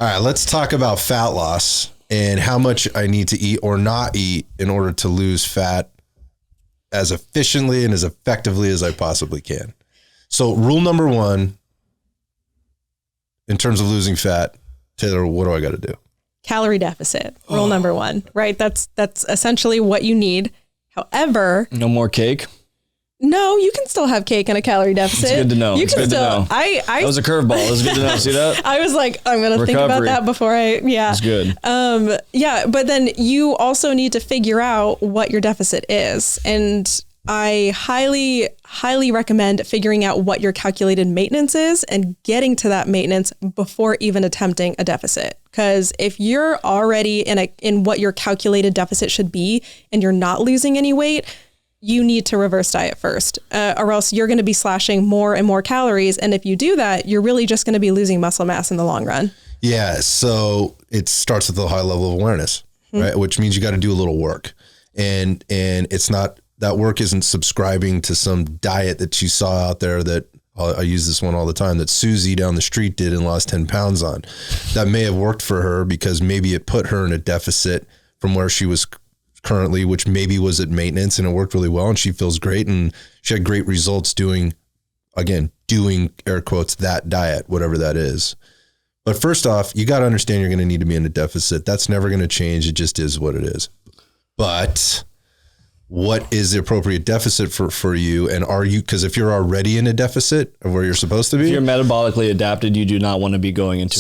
All right, let's talk about fat loss and how much I need to eat or not eat in order to lose fat as efficiently and as effectively as I possibly can. So rule number one, in terms of losing fat, Taylor, what do I got to do? Calorie deficit, rule number one, right? That's essentially what you need. However, no more cake. No, you can still have cake in a calorie deficit. It's good to know. You it's can good still. To know. That was a curveball. It was good to know. See that? I was like, I'm going to think about that before yeah. It's good. Yeah, but then you also need to figure out what your deficit is. And I highly, highly recommend figuring out what your calculated maintenance is and getting to that maintenance before even attempting a deficit. Because if you're already in what your calculated deficit should be and you're not losing any weight, you need to reverse diet first, or else you're going to be slashing more and more calories. And if you do that, you're really just going to be losing muscle mass in the long run. Yeah. So it starts with a high level of awareness, right? Which means you got to do a little work, and it's not, that work isn't subscribing to some diet that you saw out there that I use this one all the time that Susie down the street did and lost 10 pounds on. That may have worked for her because maybe it put her in a deficit from where she was currently, which maybe was at maintenance, and it worked really well and she feels great and she had great results doing air quotes that diet, whatever that is. But first off, you got to understand you're going to need to be in a deficit. That's never going to change. It just is what it is. But what is the appropriate deficit for you? And are you, because if you're already in a deficit of where you're supposed to be, if you're metabolically adapted, you do not want to be going into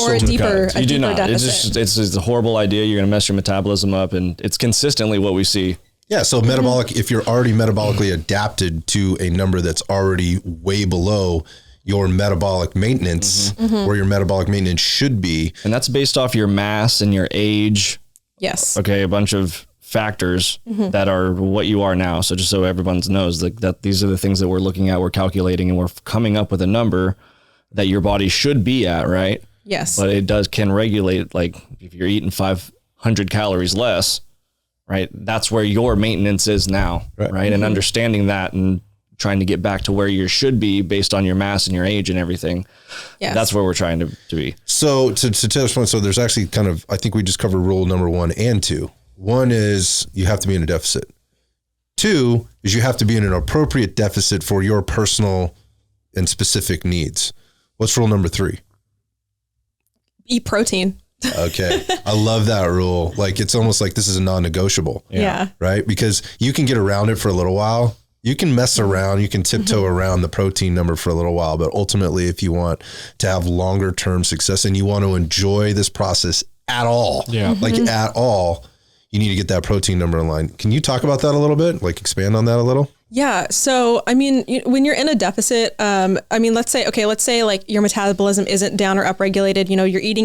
or a deeper deficit. It's a horrible idea. You're going to mess your metabolism up, and it's consistently what we see. Yeah. So metabolic, if you're already metabolically adapted to a number that's already way below your metabolic maintenance, where your metabolic maintenance should be. And that's based off your mass and your age. Yes. Okay. A bunch of factors that are what you are now. So just so everyone knows that these are the things that we're looking at, we're calculating, and we're coming up with a number that your body should be at, right? Yes. But it can regulate, like if you're eating 500 calories less, right? That's where your maintenance is now, right? And understanding that and trying to get back to where you should be based on your mass and your age and everything. Yes. That's where we're trying to be. So to Taylor's point, so there's actually I think we just covered rule number 1 and 2. 1 is you have to be in a deficit. 2 is you have to be in an appropriate deficit for your personal and specific needs. What's rule number 3? Eat protein. Okay. I love that rule. Like, it's almost like this is a non-negotiable. Yeah. Right? Because you can get around it for a little while. You can mess around, you can tiptoe around the protein number for a little while, but ultimately if you want to have longer term success and you want to enjoy this process at all, at all, you need to get that protein number in line. Can you talk about that a little bit? Like expand on that a little? Yeah. So, I mean, when you're in a deficit, let's say like your metabolism isn't down or upregulated,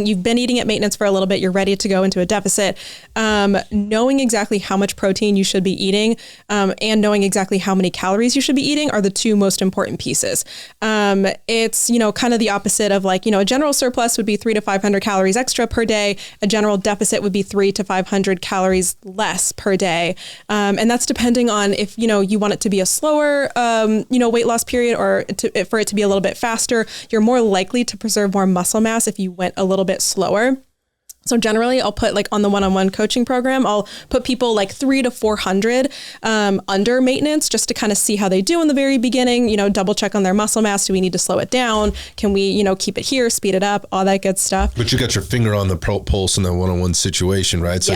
you've been eating at maintenance for a little bit, you're ready to go into a deficit. Knowing exactly how much protein you should be eating, and knowing exactly how many calories you should be eating are the 2 most important pieces. It's, kind of the opposite of like, a general surplus would be 300 to 500 calories extra per day. A general deficit would be 300 to 500 calories less per day. And that's depending on if, you want it to be a slower, weight loss period or for it to be a little bit faster. You're more likely to preserve more muscle mass if you went a little bit slower. So generally I'll put like on the one-on-one coaching program, I'll put people like 300 to 400 under maintenance just to kind of see how they do in the very beginning, double check on their muscle mass. Do we need to slow it down? Can we, keep it here, speed it up, all that good stuff. But you got your finger on the pulse in the one-on-one situation, right? So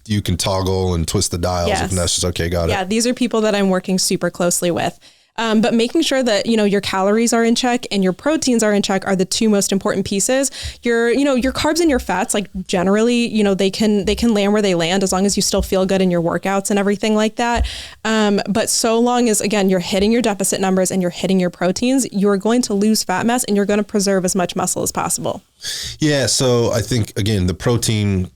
you can toggle and twist the dials if necessary. Okay, got it. Yeah, these are people that I'm working super closely with. But making sure that, your calories are in check and your proteins are in check are the 2 most important pieces. Your carbs and your fats, like generally, they can land where they land as long as you still feel good in your workouts and everything like that. But so long as, again, you're hitting your deficit numbers and you're hitting your proteins, you're going to lose fat mass and you're going to preserve as much muscle as possible. Yeah. So I think, again, the protein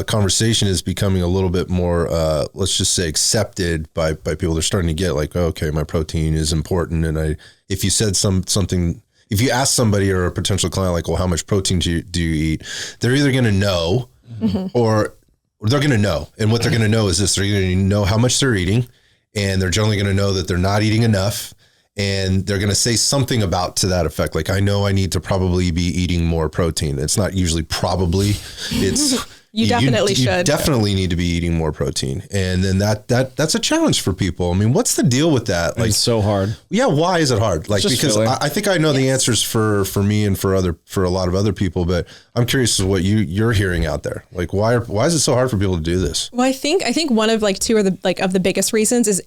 conversation is becoming a little bit more, let's just say, accepted by people. They're starting to get like, okay, my protein is important. And if you said something, if you ask somebody or a potential client, like, well, how much protein do you eat? They're either going to know or they're going to know. And what they're going to know is this: they're going to know how much they're eating, and they're generally going to know that they're not eating enough. and they're going to say something about to that effect. Like, I know I need to probably be eating more protein. It's not usually probably, it's You definitely should. You definitely need to be eating more protein. And then that's a challenge for people. I mean, what's the deal with that? Like, it's so hard. Yeah. Why is it hard? Like, because I think I know the answers for me and for a lot of other people, but I'm curious as what you're hearing out there. Like, why is it so hard for people to do this? Well, I think one of like two of the biggest reasons is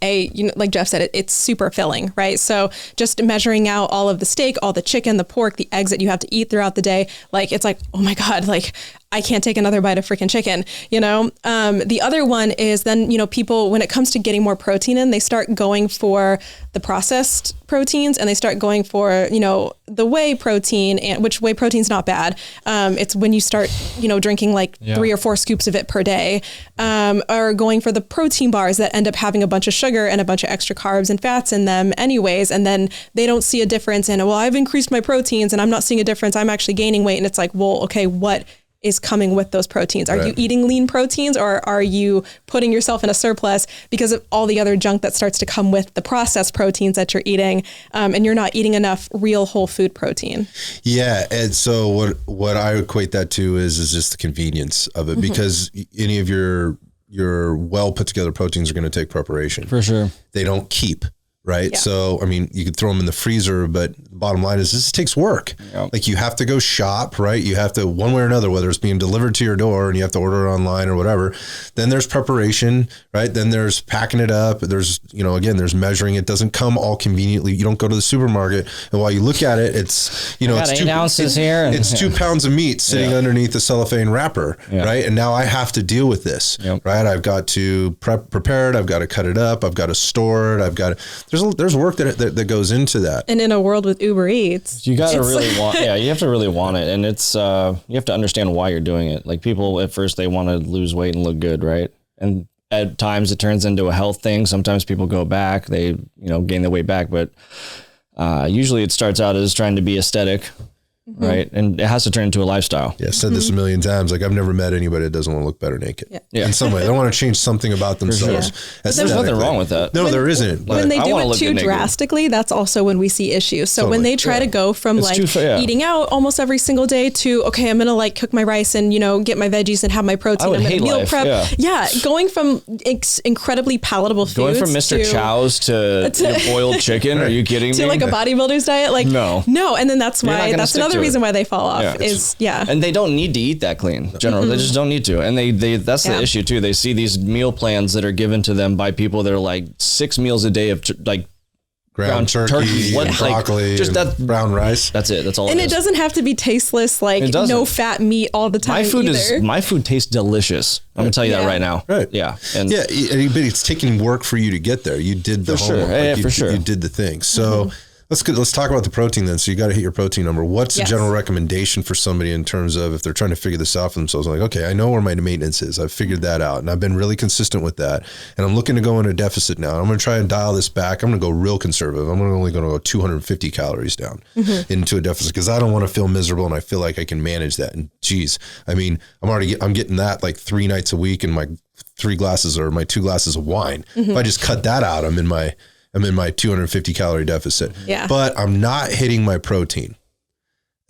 like Jeff said, it's super filling, right? So just measuring out all of the steak, all the chicken, the pork, the eggs that you have to eat throughout the day, like, it's like, oh my God, like, I can't take another bite of freaking chicken, you know? The other one is then, people, when it comes to getting more protein in, they start going for the processed proteins, and they start going for, the whey protein, and which whey protein's not bad. It's when you start, drinking like 3 or 4 scoops of it per day, or going for the protein bars that end up having a bunch of sugar and a bunch of extra carbs and fats in them anyways. And then they don't see a difference in, well, I've increased my proteins and I'm not seeing a difference. I'm actually gaining weight. And it's like, well, okay, what is coming with those proteins? Are you eating lean proteins, or are you putting yourself in a surplus because of all the other junk that starts to come with the processed proteins that you're eating, and you're not eating enough real whole food protein? Yeah. And so what I equate that to is just the convenience of it, because any of your well put together proteins are going to take preparation. For sure. They don't keep. Right. Yeah. So, I mean, you could throw them in the freezer, but the bottom line is this takes work. Yep. Like, you have to go shop, right? You have to, one way or another, whether it's being delivered to your door and you have to order it online or whatever, then there's preparation, right? Then there's packing it up. There's, again, there's measuring. It doesn't come all conveniently. You don't go to the supermarket, and while you look at it, it's, it's 8 ounces here. And, it's 2 pounds of meat sitting underneath the cellophane wrapper, right? And now I have to deal with this, right? I've got to prepare it. I've got to cut it up. I've got to store it. I've got to, there's work that goes into that. And in a world with Uber Eats, you got to really want, you have to really want it. And it's, you have to understand why you're doing it. Like, people at first, they want to lose weight and look good, right? And at times it turns into a health thing. Sometimes people go back, they, gain the weight back, but usually it starts out as trying to be aesthetic. Right. And it has to turn into a lifestyle. Yeah. I've said this a million times. Like, I've never met anybody that doesn't want to look better naked. Yeah. In some way. They want to change something about themselves. Sure. There's nothing wrong with that. No, there isn't. When they do it too drastically, that's also when we see issues. So when they try to go from eating out almost every single day to, okay, I'm going to like cook my rice and, get my veggies and have my protein and my meal prep. Yeah. Going from incredibly palatable foods. Going from Mr. Chow's to boiled chicken. Are you kidding me? To like a bodybuilder's diet. Like, no. And then that's why, that's another reason why they fall off and they don't need to eat that clean. Generally, they just don't need to. And they that's the issue too. They see these meal plans that are given to them by people that are like 6 meals a day of like ground turkey, broccoli, just that brown rice. That's it. That's all. And it doesn't have to be tasteless, like no fat meat all the time. My food tastes delicious. I'm gonna tell you that right now. Right. Yeah. And but it's taking work for you to get there. You did the homework. For sure. You did the thing. So. Let's talk about the protein then. So you got to hit your protein number. What's the general recommendation for somebody in terms of if they're trying to figure this out for themselves? Like, okay, I know where my maintenance is. I've figured that out, and I've been really consistent with that. And I'm looking to go into a deficit now. I'm going to try and dial this back. I'm going to go real conservative. I'm only going to go 250 calories down into a deficit because I don't want to feel miserable, and I feel like I can manage that. And geez, I mean, I'm getting that like 3 nights a week in my 2 glasses of wine. If I just cut that out, I'm in my 250 calorie deficit, but I'm not hitting my protein.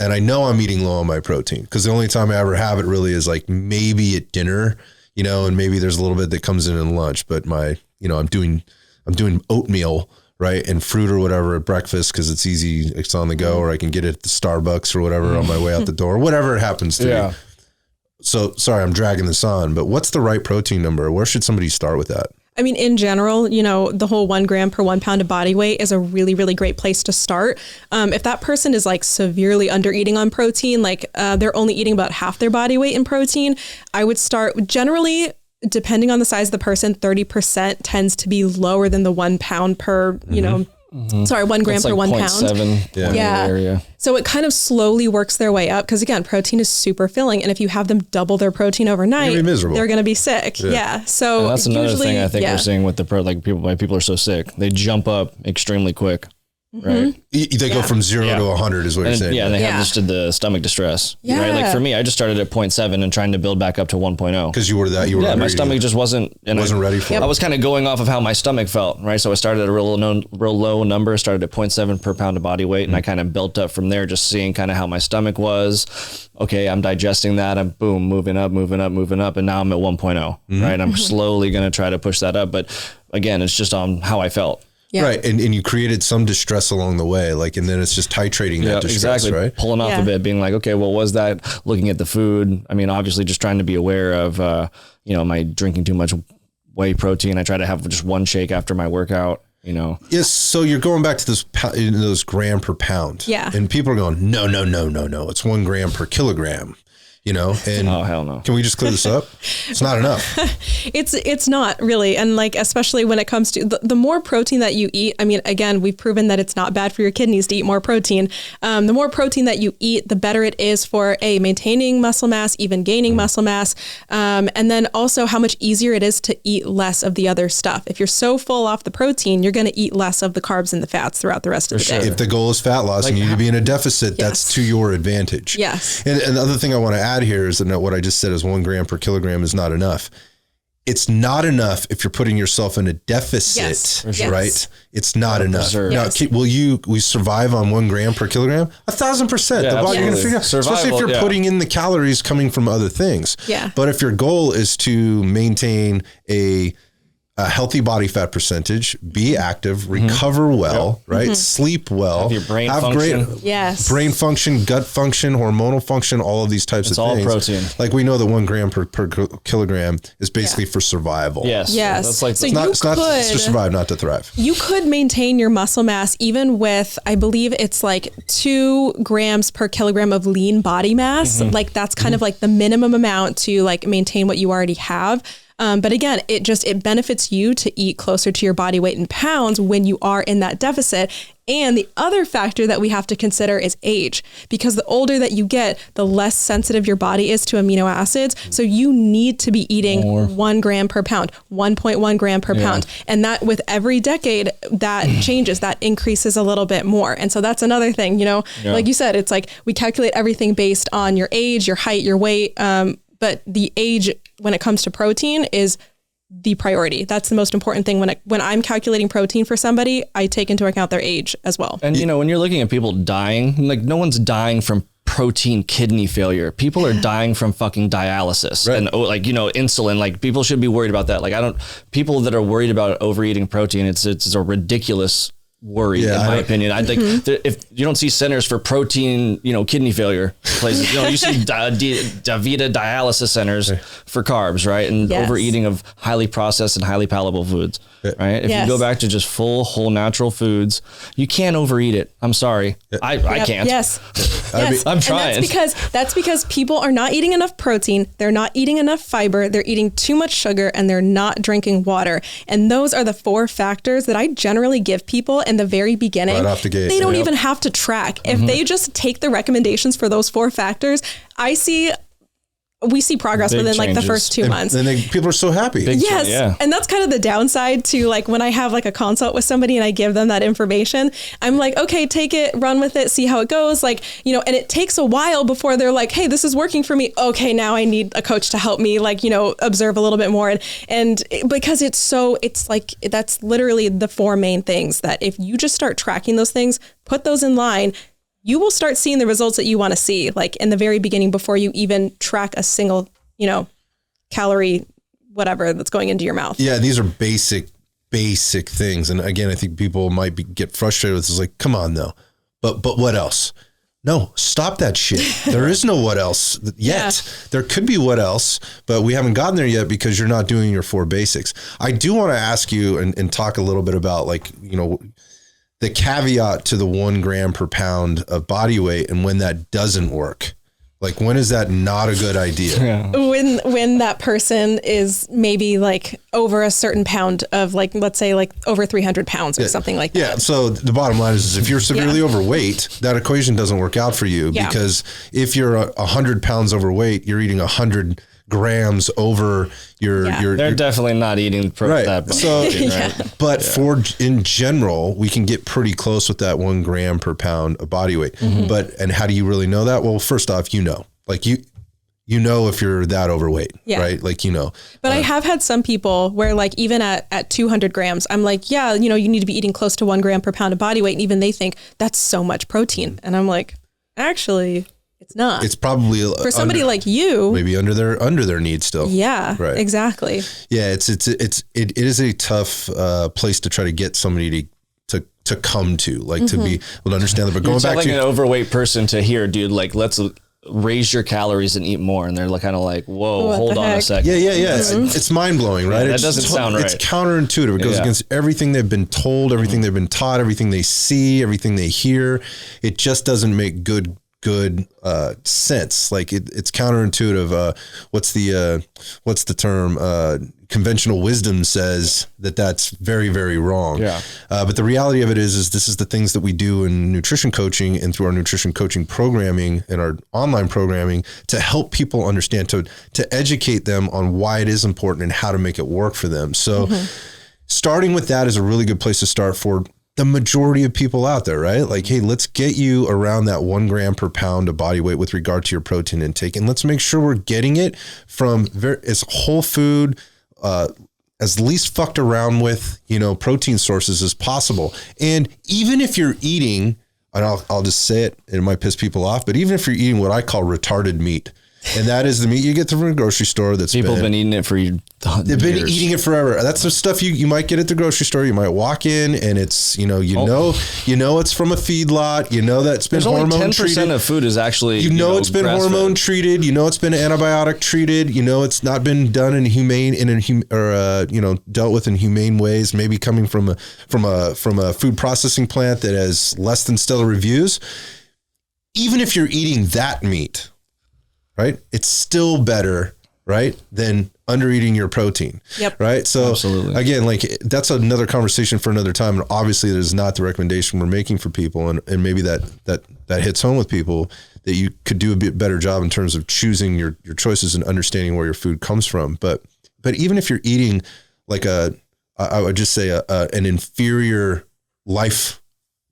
And I know I'm eating low on my protein because the only time I ever have it really is like maybe at dinner, and maybe there's a little bit that comes in lunch, but I'm doing oatmeal, right? And fruit or whatever at breakfast because it's easy. It's on the go, or I can get it at the Starbucks or whatever on my way out the door, whatever it happens to be. So sorry, I'm dragging this on, but what's the right protein number? Where should somebody start with that? I mean, in general, the whole 1 gram per 1 pound of body weight is a really, really great place to start. If that person is like severely under eating on protein, like they're only eating about half their body weight in protein, I would start generally, depending on the size of the person, 30% tends to be lower than the 1 pound per, 1 gram per 1 pound. 0.7 area. So it kind of slowly works their way up because again, protein is super filling. And if you have them double their protein overnight, they're going to be sick. Yeah. So and that's another thing I think we're seeing with the people are so sick. They jump up extremely quick. right? They go from 0 to 100 is what you're saying. Yeah, and they have just the stomach distress. Yeah. Right? Like for me, I just started at 0.7 and trying to build back up to 1.0. Because you were my stomach just wasn't ready for it. I was kind of going off of how my stomach felt, right? So I started at a real low number, started at 0.7 per pound of body weight, and I kind of built up from there, just seeing kind of how my stomach was. Okay, I'm digesting that. I'm moving up, and now I'm at 1.0, right? I'm slowly going to try to push that up. But again, it's just on how I felt. Yeah. Right. And you created some distress along the way, and then it's just titrating that distress, right? Pulling off a bit, being like, okay, well, was that looking at the food? I mean, obviously just trying to be aware of, am I drinking too much whey protein? I try to have just one shake after my workout, Yes. So you're going back to those gram per pound. Yeah. And people are going, no. It's 1 gram per kilogram. And oh, hell no. Can we just clear this up? It's not enough. It's not really. And especially when it comes to the more protein that you eat, I mean, again, we've proven that it's not bad for your kidneys to eat more protein. The more protein that you eat, the better it is for maintaining muscle mass, even gaining muscle mass. And then also how much easier it is to eat less of the other stuff. If you're so full off the protein, you're going to eat less of the carbs and the fats throughout the rest of the day. If the goal is fat loss and you need to be in a deficit, that's to your advantage. Yes. And the other thing I want to add here is that what I just said is 1 gram per kilogram is not enough. It's not enough if you're putting yourself in a deficit, right? It's not enough. Now, will we survive on 1 gram per kilogram? 1,000%. Yeah, the body going to figure out, Survival, especially if you're putting in the calories coming from other things. Yeah. But if your goal is to maintain a healthy body fat percentage, be active, recover well, right? Sleep well, have your brain function. Great brain function, gut function, hormonal function, all of these types of things. It's all protein. Like we know that 1 gram per kilogram is basically for survival. Yes. Yes. That's So It's to survive, not to thrive. You could maintain your muscle mass even with, I believe it's 2 grams per kilogram of lean body mass. Like that's kind of like the minimum amount to maintain what you already have. But again, it benefits you to eat closer to your body weight in pounds when you are in that deficit. And the other factor that we have to consider is age, because the older that you get, the less sensitive your body is to amino acids. So you need to be eating 1 gram per pound, 1.1 gram per pound. And that with every decade that changes, that increases a little bit more. And so that's another thing, like you said, it's we calculate everything based on your age, your height, your weight. But the age when it comes to protein is the priority. That's the most important thing. When I'm calculating protein for somebody, I take into account their age as well. And when you're looking at people dying, no one's dying from protein kidney failure. People are dying from fucking dialysis and insulin. People should be worried about that. People that are worried about overeating protein, it's a ridiculous worry in my opinion. I think if you don't see centers for protein, kidney failure places, you see DaVita dialysis centers for carbs, right? And overeating of highly processed and highly palatable foods, right? If you go back to just full, whole natural foods, you can't overeat it. I'm sorry. I can't. Yes. I'm trying. And that's because people are not eating enough protein. They're not eating enough fiber. They're eating too much sugar and they're not drinking water. And those are the 4 factors that I generally give people in the very beginning. Right off the gate. They don't even have to track. If they just take the recommendations for those 4 factors, we see progress Big within the changes. first 2 months. And people are so happy. Yes. And that's kind of the downside to when I have a consult with somebody and I give them that information, I'm like, okay, take it, run with it, see how it goes. And it takes a while before they're like, hey, this is working for me. Okay, now I need a coach to help me, observe a little bit more. And because that's literally the 4 main things that if you just start tracking those things, put those in line, you will start seeing the results that you want to see, in the very beginning before you even track a single, calorie, whatever that's going into your mouth. Yeah, these are basic things. And again, I think people might get frustrated with this. Come on, though. But what else? No, stop that shit. There is no what else yet. Yeah. There could be what else, but we haven't gotten there yet because you're not doing your 4 basics. I do want to ask you and talk a little bit about the caveat to the 1 gram per pound of body weight and when that doesn't work. When is that not a good idea? Yeah. When that person is maybe over a certain pound of let's say over 300 pounds or something like that. Yeah. So the bottom line is if you're severely overweight, that equation doesn't work out for you because if you're 100 pounds overweight, you're eating 100 grams over your They're definitely not eating right. that. So, Right? but in general, we can get pretty close with that 1 gram per pound of body weight. And how do you really know that? Well, first off, like you know if you're that overweight, right? Like, But I have had some people where like even at 200 grams, I'm like, yeah, you need to be eating close to 1 gram per pound of body weight. And even they think that's so much protein. And I'm like, actually, it's not. It's probably for somebody like you, maybe under their needs still. Yeah, right. Exactly. Yeah. It is a tough place to try to get somebody to come to, like to be able to understand that. But going back to an overweight person to hear, dude, like let's raise your calories and eat more. And they're kind of like, whoa, hold on a second. Yeah. It's mind blowing, right? That doesn't sound right. It's counterintuitive. It goes against everything they've been told, everything they've been taught, everything they see, everything they hear. It just doesn't make good sense. Like it's counterintuitive. What's the term? Conventional wisdom says that's very, very wrong. Yeah. But the reality of it is this is the things that we do in nutrition coaching and through our nutrition coaching programming and our online programming to help people understand, to educate them on why it is important and how to make it work for them. So starting with that is a really good place to start for the majority of people out there, right? Like, hey, let's get you around that 1 gram per pound of body weight with regard to your protein intake. And let's make sure we're getting it from as whole food, as least fucked around with, protein sources as possible. And even if you're eating, and I'll just say it might piss people off, but even if you're eating what I call retarded meat, and that is the meat you get from a grocery store that's people have been eating it for years. They've been eating it forever. That's the stuff you might get at the grocery store. You might walk in and it's, know it's from a feedlot. That's been hormone treated. 10% of food is actually, it's been hormone treated. It's been antibiotic treated. It's not been done dealt with in humane ways. Maybe coming from a food processing plant that has less than stellar reviews. Even if you're eating that meat, right? It's still better, right, than under eating your protein. Yep. Right. So absolutely. Again, like that's another conversation for another time. And obviously that is not the recommendation we're making for people. And maybe that hits home with people that you could do a bit better job in terms of choosing your choices and understanding where your food comes from. But even if you're eating like I would just say an inferior life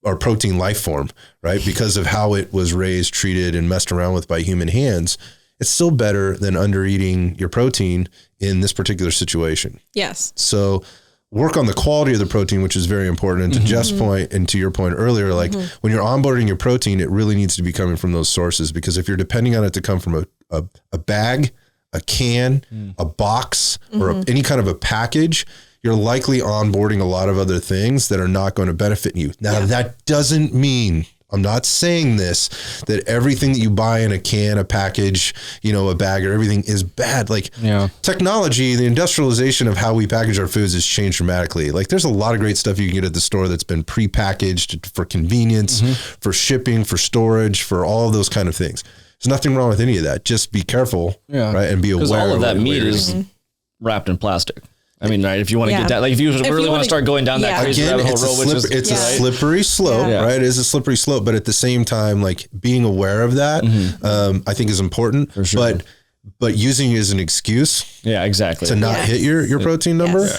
or protein life form, right? Because of how it was raised, treated, and messed around with by human hands, it's still better than under eating your protein in this particular situation. Yes. So work on the quality of the protein, which is very important. And to Jeff's point, and to your point earlier, like when you're onboarding your protein, it really needs to be coming from those sources, because if you're depending on it to come from a bag, a can, a box, or any kind of a package, you're likely onboarding a lot of other things that are not going to benefit you. Now, that doesn't mean, I'm not saying this, that everything that you buy in a can, a package, a bag, or everything is bad. Like technology, the industrialization of how we package our foods has changed dramatically. Like there's a lot of great stuff you can get at the store that's been pre-packaged for convenience, for shipping, for storage, for all of those kind of things. There's nothing wrong with any of that. Just be careful, right? And be aware. Because all of that meat is wrapped in plastic. I mean, right, if you want to get that, like if you really want to start going down that crazy rabbit hole road, it's a slippery slope, right? It is a slippery slope, but at the same time, like being aware of that, I think is important. For sure. But using it as an excuse, exactly, to not hit your protein number,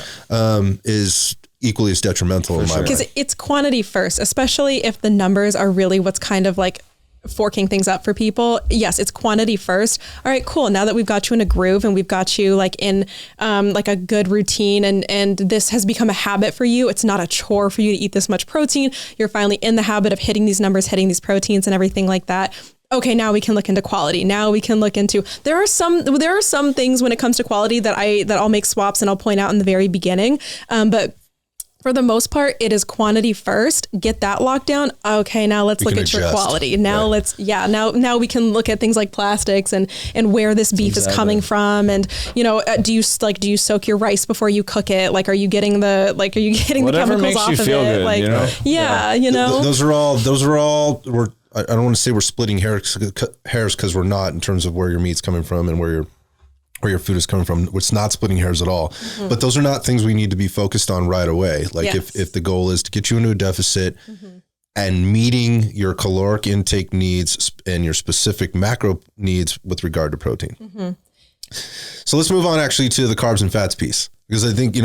is equally as detrimental in my mind. Because it's quantity first, especially if the numbers are really what's kind of like forking things up for people. Yes, it's quantity first. All right, cool. Now that we've got you in a groove and we've got you like in like a good routine and this has become a habit for you, it's not a chore for you to eat this much protein. You're finally in the habit of hitting these numbers, hitting these proteins and everything like that. Okay, now we can look into quality. Now we can look into, there are some things when it comes to quality that I'll make swaps and I'll point out in the very beginning. But for the most part, it is quantity first. Get that locked down. Okay, now let's look at your quality. Now now we can look at things like plastics and where this beef is coming from. And do you soak your rice before you cook it? Like, are you getting the chemicals off of it? Like, those are all. I don't want to say we're splitting hairs because we're not, in terms of where your meat's coming from and where your food is coming from. It's not splitting hairs at all. But those are not things we need to be focused on right away. Like if the goal is to get you into a deficit and meeting your caloric intake needs and your specific macro needs with regard to protein. So let's move on actually to the carbs and fats piece, because I think,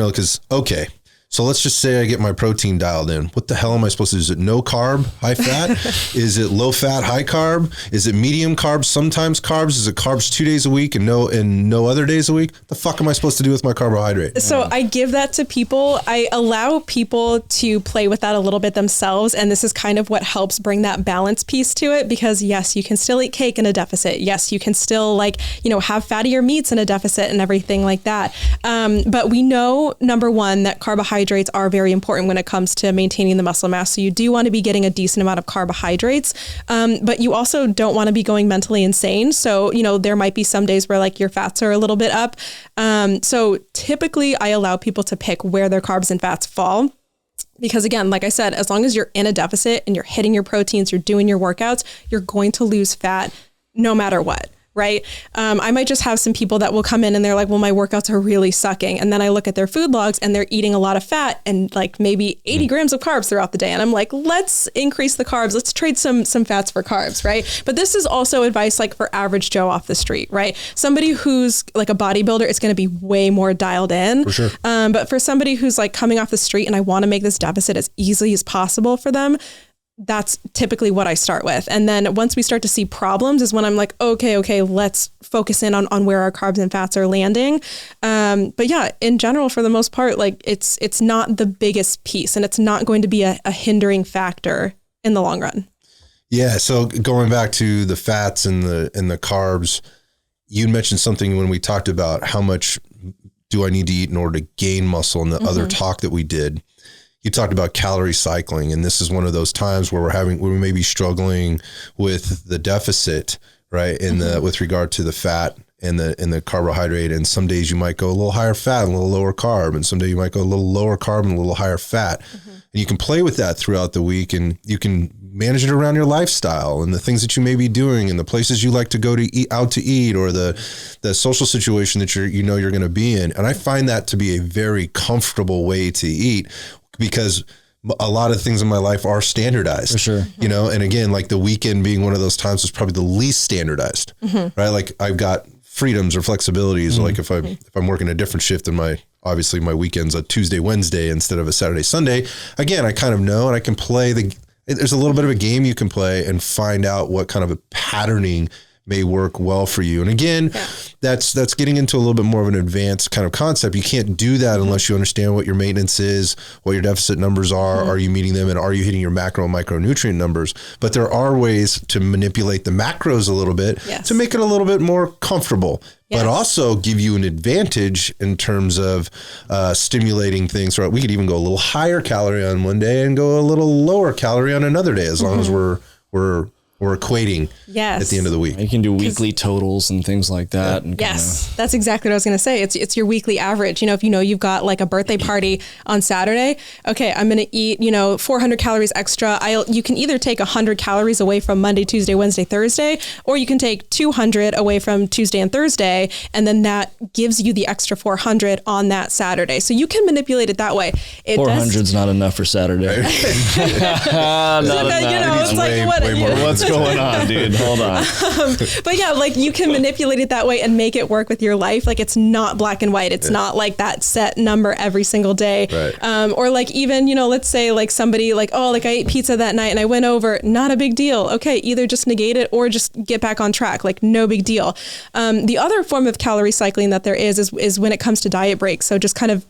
okay. So let's just say I get my protein dialed in. What the hell am I supposed to do? Is it no carb, high fat? Is it low fat, high carb? Is it medium carbs, sometimes carbs? Is it carbs 2 days a week and no other days a week? What the fuck am I supposed to do with my carbohydrate? So I give that to people. I allow people to play with that a little bit themselves. And this is kind of what helps bring that balance piece to it, because yes, you can still eat cake in a deficit. Yes, you can still have fattier meats in a deficit and everything like that. But we know, number one, that carbohydrates are very important when it comes to maintaining the muscle mass. So you do want to be getting a decent amount of carbohydrates, but you also don't want to be going mentally insane. So, there might be some days where your fats are a little bit up. So typically I allow people to pick where their carbs and fats fall. Because again, like I said, as long as you're in a deficit and you're hitting your proteins, you're doing your workouts, you're going to lose fat no matter what. Right. I might just have some people that will come in and they're like, well, my workouts are really sucking. And then I look at their food logs and they're eating a lot of fat and maybe 80 grams of carbs throughout the day. And I'm like, let's increase the carbs. Let's trade some fats for carbs. Right. But this is also advice for average Joe off the street. Right. Somebody who's a bodybuilder, it's going to be way more dialed in. For sure. But for somebody who's coming off the street and I want to make this deficit as easily as possible for them, that's typically what I start with. And then once we start to see problems is when I'm like, okay, let's focus in on where our carbs and fats are landing. But yeah, in general, for the most part, it's not the biggest piece and it's not going to be a hindering factor in the long run. Yeah. So going back to the fats and the carbs, you mentioned something when we talked about how much do I need to eat in order to gain muscle, and the other talk that we did. You talked about calorie cycling, and this is one of those times where we may be struggling with the deficit, right? With regard to the fat and the carbohydrate. And some days you might go a little higher fat and a little lower carb. And some days you might go a little lower carb and a little higher fat. And you can play with that throughout the week, and you can manage it around your lifestyle and the things that you may be doing and the places you like to go to eat, or the social situation that you're going to be in. And I find that to be a very comfortable way to eat, because a lot of things in my life are standardized. For sure. And again, the weekend being one of those times is probably the least standardized, right? I've got freedoms or flexibilities. If I'm working a different shift than obviously my weekend's a Tuesday, Wednesday instead of a Saturday, Sunday. Again, I kind of know, and I can play there's a little bit of a game you can play and find out what kind of a patterning may work well for you. And again, that's getting into a little bit more of an advanced kind of concept. You can't do that unless you understand what your maintenance is, what your deficit numbers are. Are you meeting them, and are you hitting your macro and micronutrient numbers? But there are ways to manipulate the macros a little bit to make it a little bit more comfortable, but also give you an advantage in terms of stimulating things. Right? We could even go a little higher calorie on one day and go a little lower calorie on another day, as long as we're equating at the end of the week. You can do weekly totals and things like that. And that's exactly what I was going to say. It's your weekly average. If you've got a birthday party on Saturday, okay, I'm going to eat, 400 calories extra. You can either take 100 calories away from Monday, Tuesday, Wednesday, Thursday, or you can take 200 away from Tuesday and Thursday. And then that gives you the extra 400 on that Saturday. So you can manipulate it that way. 400's not enough for Saturday. Not enough. It's way more. What's going on, dude? Hold on. But yeah, you can manipulate it that way and make it work with your life. It's not black and white. It's not that set number every single day. Right. Or even, let's say somebody I ate pizza that night and I went over, not a big deal. Okay. Either just negate it or just get back on track. No big deal. The other form of calorie cycling that there is when it comes to diet breaks. So just kind of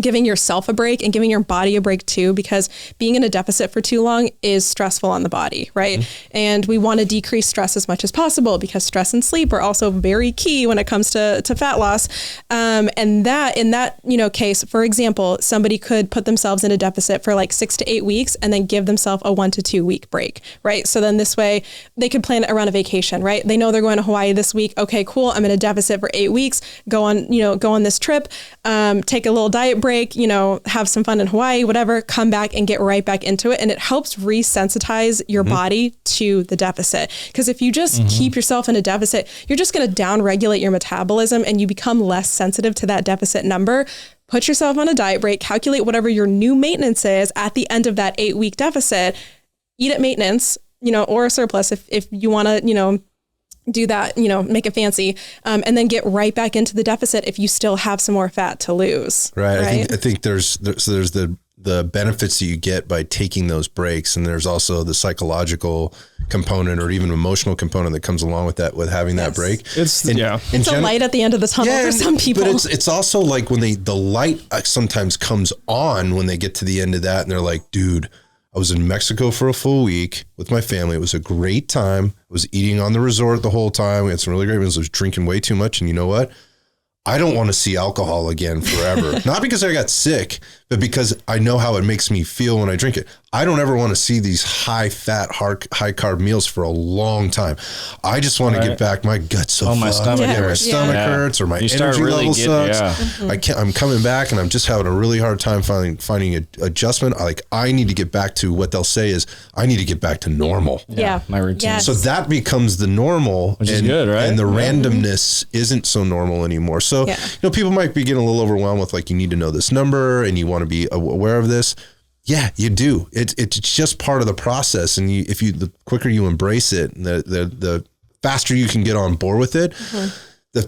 giving yourself a break and giving your body a break too, because being in a deficit for too long is stressful on the body, right? And we want to decrease stress as much as possible, because stress and sleep are also very key when it comes to fat loss. And that in that, case, for example, somebody could put themselves in a deficit for 6 to 8 weeks and then give themselves a 1 to 2 week break, right? So then this way they could plan it around a vacation, right? They know they're going to Hawaii this week. Okay, cool. I'm in a deficit for 8 weeks. Go on this trip, take a little diet break, have some fun in Hawaii, whatever, come back and get right back into it. And it helps resensitize your body to the deficit. Because if you just keep yourself in a deficit, you're just going to downregulate your metabolism and you become less sensitive to that deficit number. Put yourself on a diet break, calculate whatever your new maintenance is at the end of that 8 week deficit, eat at maintenance, or a surplus if you want to, do that, make it fancy, and then get right back into the deficit if you still have some more fat to lose. Right. I think there's the benefits that you get by taking those breaks, and there's also the psychological component or even emotional component that comes along with that, with having that break. It's a light at the end of the tunnel for some people. But it's also like when the light sometimes comes on when they get to the end of that, and they're like, dude, I was in Mexico for a full week with my family. It was a great time. I was eating on the resort the whole time. We had some really great meals. I was drinking way too much. And you know what? I don't want to see alcohol again forever. Not because I got sick, but because I know how it makes me feel when I drink it. I don't ever want to see these high fat, high carb meals for a long time. I just want to get back. My gut's so my stomach hurts. My stomach hurts, or my energy level sucks. I'm coming back and I'm just having a really hard time finding an adjustment. I need to get back to what they'll say is I need to get back to normal. Yeah. My routine. Yes. So that becomes the normal, which is good, right? And the randomness isn't so normal anymore. So, people might be getting a little overwhelmed with you need to know this number and you want to be aware of this. Yeah, you do. It's just part of the process. And the quicker you embrace it, the faster you can get on board with it,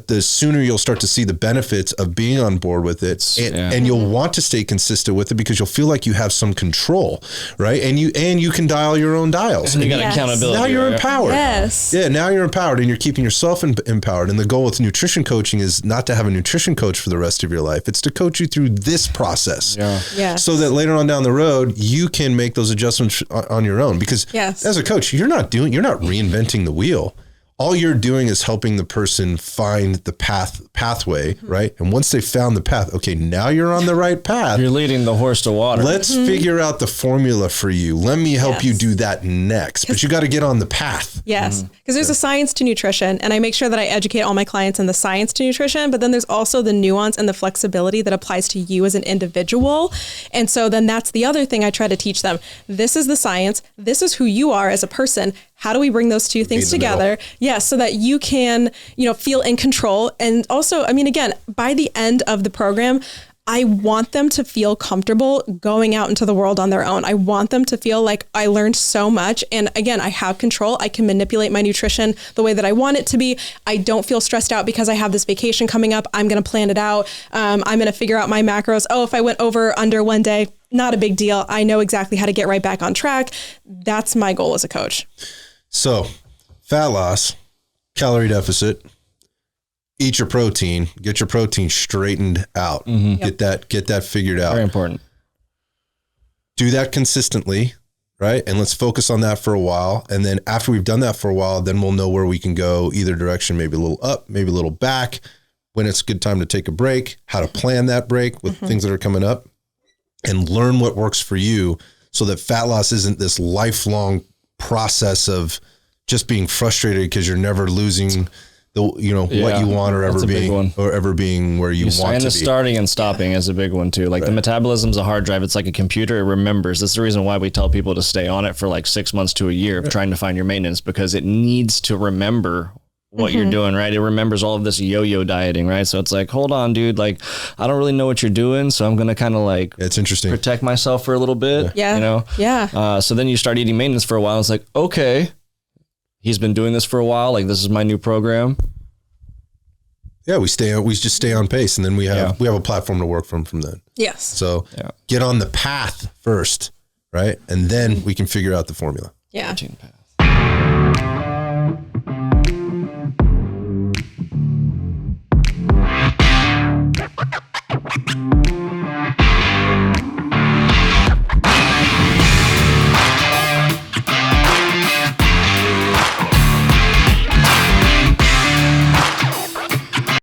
the sooner you'll start to see the benefits of being on board with it, and you'll want to stay consistent with it because you'll feel like you have some control, right? And you can dial your own dials. And you got accountability. Now you're empowered. Yes. Yeah, now you're empowered and you're keeping yourself empowered. And the goal with nutrition coaching is not to have a nutrition coach for the rest of your life. It's to coach you through this process. Yeah. So that later on down the road, you can make those adjustments on your own. Because as a coach, you're not reinventing the wheel. All you're doing is helping the person find the pathway, right? And once they found the path, okay, now you're on the right path. You're leading the horse to water. Let's figure out the formula for you. Let me help you do that next. But you got to get on the path. Yes, because there's a science to nutrition, and I make sure that I educate all my clients in the science to nutrition, but then there's also the nuance and the flexibility that applies to you as an individual. And so then that's the other thing I try to teach them. This is the science. This is who you are as a person. How do we bring those two things together? Yes, so that you can, feel in control. And also, again, by the end of the program, I want them to feel comfortable going out into the world on their own. I want them to feel like I learned so much. And again, I have control. I can manipulate my nutrition the way that I want it to be. I don't feel stressed out because I have this vacation coming up. I'm going to plan it out. I'm going to figure out my macros. Oh, if I went under one day, not a big deal. I know exactly how to get right back on track. That's my goal as a coach. So fat loss, calorie deficit, eat your protein, get your protein straightened out, get that figured out. Very important. Do that consistently, right? And let's focus on that for a while. And then after we've done that for a while, then we'll know where we can go either direction, maybe a little up, maybe a little back, when it's a good time to take a break, how to plan that break with things that are coming up, and learn what works for you so that fat loss isn't this lifelong process of just being frustrated because you're never losing what you want or ever being where you want to be. And the starting and stopping is a big one too. Like the metabolism's a hard drive. It's like a computer. It remembers. That's the reason why we tell people to stay on it for 6 months to a year of trying to find your maintenance, because it needs to remember what you're doing, right? It remembers all of this yo-yo dieting, right? So it's like, hold on, dude. I don't really know what you're doing. So I'm going to kind of it's interesting. Protect myself for a little bit. Yeah. So then you start eating maintenance for a while. It's like, okay, he's been doing this for a while. This is my new program. Yeah, we just stay on pace, and then we have a platform to work from then. Yes. So get on the path first, right? And then we can figure out the formula. Yeah. Routine path.